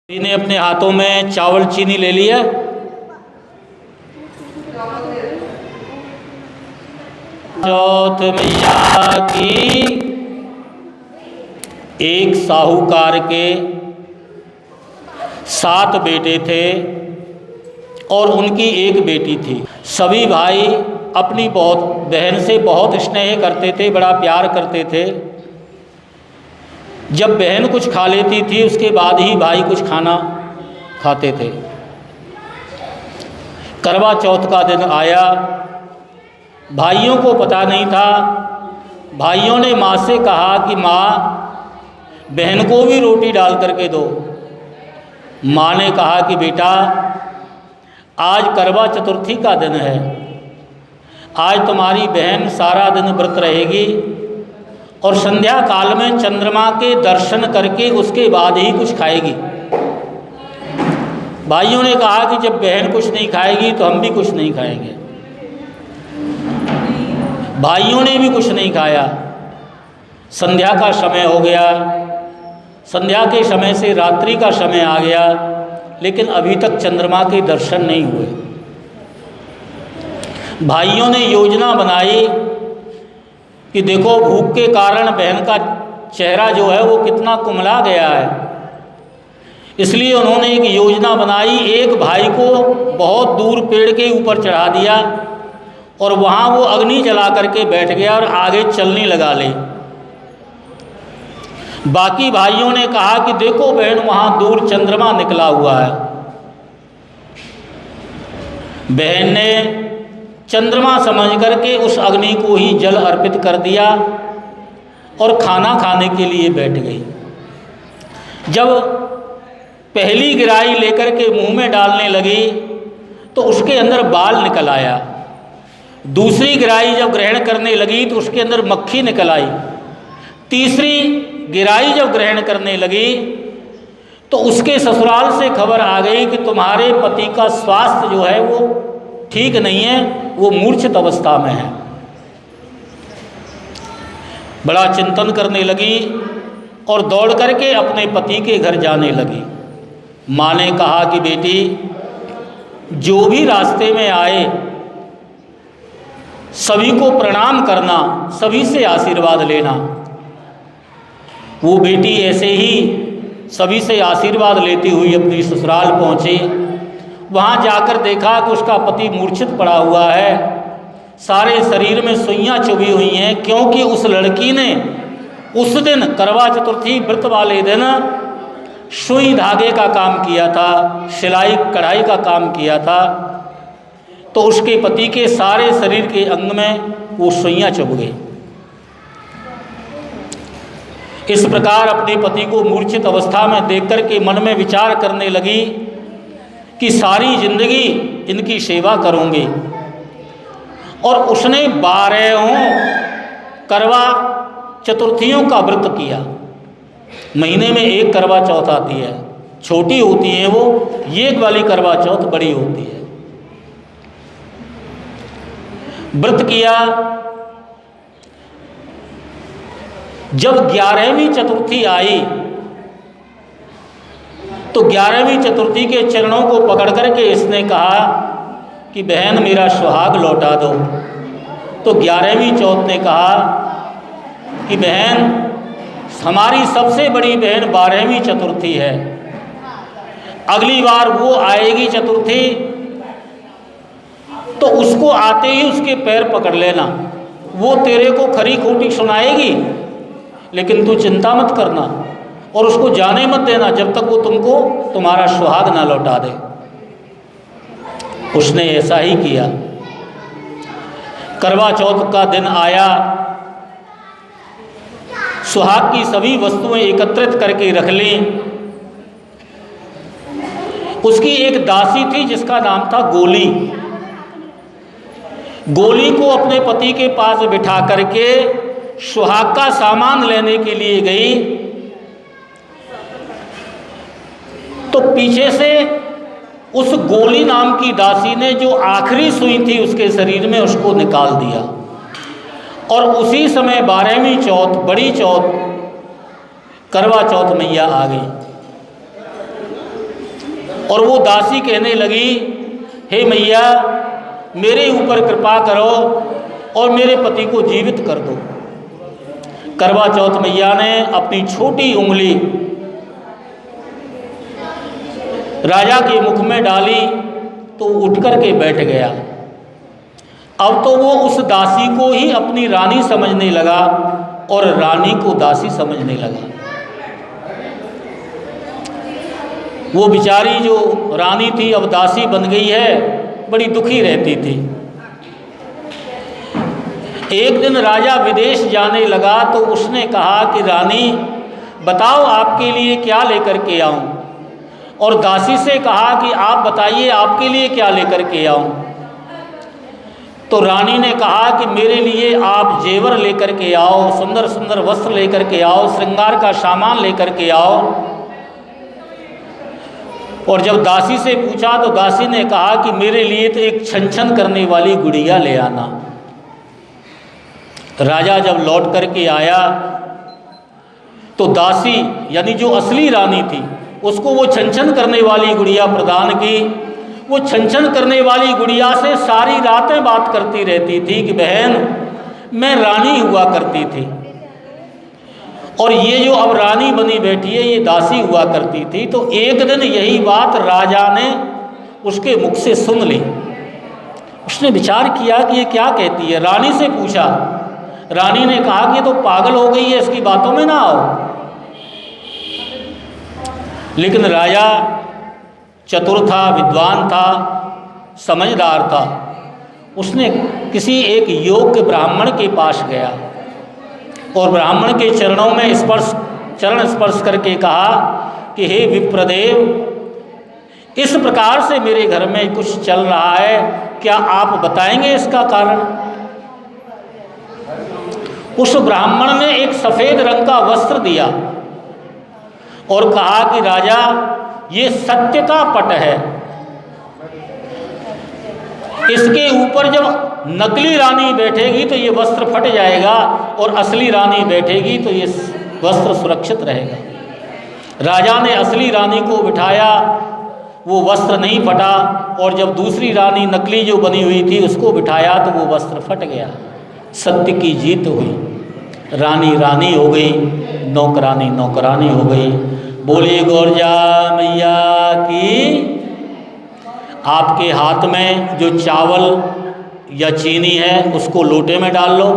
ने अपने हाथों में चावल चीनी ले लिया। चौथ मैया की एक साहूकार के 7 बेटे थे और उनकी एक बेटी थी। सभी भाई अपनी बहन से बहुत स्नेह करते थे, बड़ा प्यार करते थे। जब बहन कुछ खा लेती थी उसके बाद ही भाई कुछ खाना खाते थे। करवा चौथ का दिन आया, भाइयों को पता नहीं था। भाइयों ने माँ से कहा कि माँ, बहन को भी रोटी डाल करके दो। माँ ने कहा कि बेटा, आज करवा चतुर्थी का दिन है, आज तुम्हारी बहन सारा दिन व्रत रहेगी और संध्या काल में चंद्रमा के दर्शन करके उसके बाद ही कुछ खाएगी। भाइयों ने कहा कि जब बहन कुछ नहीं खाएगी तो हम भी कुछ नहीं खाएंगे। भाइयों ने भी कुछ नहीं खाया। संध्या का समय हो गया, संध्या के समय से रात्रि का समय आ गया, लेकिन अभी तक चंद्रमा के दर्शन नहीं हुए। भाइयों ने योजना बनाई कि देखो, भूख के कारण बहन का चेहरा जो है वो कितना कुमला गया है। इसलिए उन्होंने एक योजना बनाई। एक भाई को बहुत दूर पेड़ के ऊपर चढ़ा दिया और वहाँ वो अग्नि जला करके बैठ गया और आगे चलने लगा ले। बाकी भाइयों ने कहा कि देखो बहन, वहाँ दूर चंद्रमा निकला हुआ है। बहन ने चंद्रमा समझ करके उस अग्नि को ही जल अर्पित कर दिया और खाना खाने के लिए बैठ गई। जब पहली गिराई लेकर के मुंह में डालने लगी तो उसके अंदर बाल निकल आया। दूसरी गिराई जब ग्रहण करने लगी तो उसके अंदर मक्खी निकल आई। तीसरी गिराई जब ग्रहण करने लगी तो उसके ससुराल से खबर आ गई कि तुम्हारे पति का स्वास्थ्य जो है वो ठीक नहीं है, वो मूर्छित अवस्था में है। बड़ा चिंतन करने लगी और दौड़ करके अपने पति के घर जाने लगी। माँ ने कहा कि बेटी, जो भी रास्ते में आए सभी को प्रणाम करना, सभी से आशीर्वाद लेना। वो बेटी ऐसे ही सभी से आशीर्वाद लेती हुई अपनी ससुराल पहुँची। वहाँ जाकर देखा कि उसका पति मूर्छित पड़ा हुआ है, सारे शरीर में सुइयाँ चुभी हुई हैं, क्योंकि उस लड़की ने उस दिन करवा चतुर्थी व्रत वाले दिन सुई धागे का काम किया था, सिलाई कढ़ाई का काम किया था। तो उसके पति के सारे शरीर के अंग में वो सुइयाँ चुभ गई। इस प्रकार अपने पति को मूर्छित अवस्था में देख करके मन में विचार करने लगी कि सारी जिंदगी इनकी सेवा करूँगी। और उसने 12 करवा चतुर्थियों का व्रत किया। महीने में एक करवा चौथ आती है, छोटी होती है वो, ये वाली करवा चौथ बड़ी होती है। व्रत किया। जब 11वीं चतुर्थी आई तो 11वीं चतुर्थी के चरणों को पकड़ करके इसने कहा कि बहन, मेरा सुहाग लौटा दो। तो 11वीं चौथ ने कहा कि बहन, हमारी सबसे बड़ी बहन 12वीं चतुर्थी है, अगली बार वो आएगी चतुर्थी तो उसको आते ही उसके पैर पकड़ लेना। वो तेरे को खरी खोटी सुनाएगी, लेकिन तू चिंता मत करना और उसको जाने मत देना जब तक वो तुमको तुम्हारा सुहाग ना लौटा दे। उसने ऐसा ही किया। करवा चौथ का दिन आया, सुहाग की सभी वस्तुएं एकत्रित करके रख ली। उसकी एक दासी थी जिसका नाम था गोली। गोली को अपने पति के पास बिठा करके सुहाग का सामान लेने के लिए गई तो पीछे से उस गोली नाम की दासी ने जो आखिरी सुई थी उसके शरीर में उसको निकाल दिया। और उसी समय 12वीं चौथ, बड़ी चौथ, करवा चौथ मैया आ गई। और वो दासी कहने लगी, हे मैया मेरे ऊपर कृपा करो और मेरे पति को जीवित कर दो। करवा चौथ मैया ने अपनी छोटी उंगली राजा के मुख में डाली तो उठ कर के बैठ गया। अब तो वो उस दासी को ही अपनी रानी समझने लगा और रानी को दासी समझने लगा। वो बेचारी जो रानी थी अब दासी बन गई है, बड़ी दुखी रहती थी। एक दिन राजा विदेश जाने लगा तो उसने कहा कि रानी बताओ आपके लिए क्या लेकर के आऊं, और दासी से कहा कि आप बताइए आपके लिए क्या लेकर के आऊं। तो रानी ने कहा कि मेरे लिए आप जेवर लेकर के आओ, सुंदर सुंदर वस्त्र लेकर के आओ, श्रृंगार का सामान लेकर के आओ। और जब दासी से पूछा तो दासी ने कहा कि मेरे लिए तो एक छन छन करने वाली गुड़िया ले आना। राजा जब लौट करके आया तो दासी यानी जो असली रानी थी उसको वो छन छन करने वाली गुड़िया प्रदान की। वो छन छन करने वाली गुड़िया से सारी रातें बात करती रहती थी कि बहन मैं रानी हुआ करती थी और ये जो अब रानी बनी बैठी है ये दासी हुआ करती थी। तो एक दिन यही बात राजा ने उसके मुख से सुन ली। उसने विचार किया कि ये क्या कहती है, रानी से पूछा। रानी ने कहा कि ये तो पागल हो गई है, इसकी बातों में ना आओ। लेकिन राजा चतुर था, विद्वान था, समझदार था। उसने किसी एक योग्य ब्राह्मण के पास गया और ब्राह्मण के चरणों में चरण स्पर्श करके कहा कि हे विप्रदेव, इस प्रकार से मेरे घर में कुछ चल रहा है, क्या आप बताएंगे इसका कारण। उस ब्राह्मण ने एक सफ़ेद रंग का वस्त्र दिया और कहा कि राजा ये सत्य का पट है, इसके ऊपर जब नकली रानी बैठेगी तो ये वस्त्र फट जाएगा और असली रानी बैठेगी तो ये वस्त्र सुरक्षित रहेगा। राजा ने असली रानी को बिठाया, वो वस्त्र नहीं फटा, और जब दूसरी रानी नकली जो बनी हुई थी उसको बिठाया तो वो वस्त्र फट गया। सत्य की जीत हुई, रानी रानी हो गई, नौकरानी नौकरानी हो गई। बोलिए गौरजा मैया की। आपके हाथ में जो चावल या चीनी है उसको लोटे में डाल लो,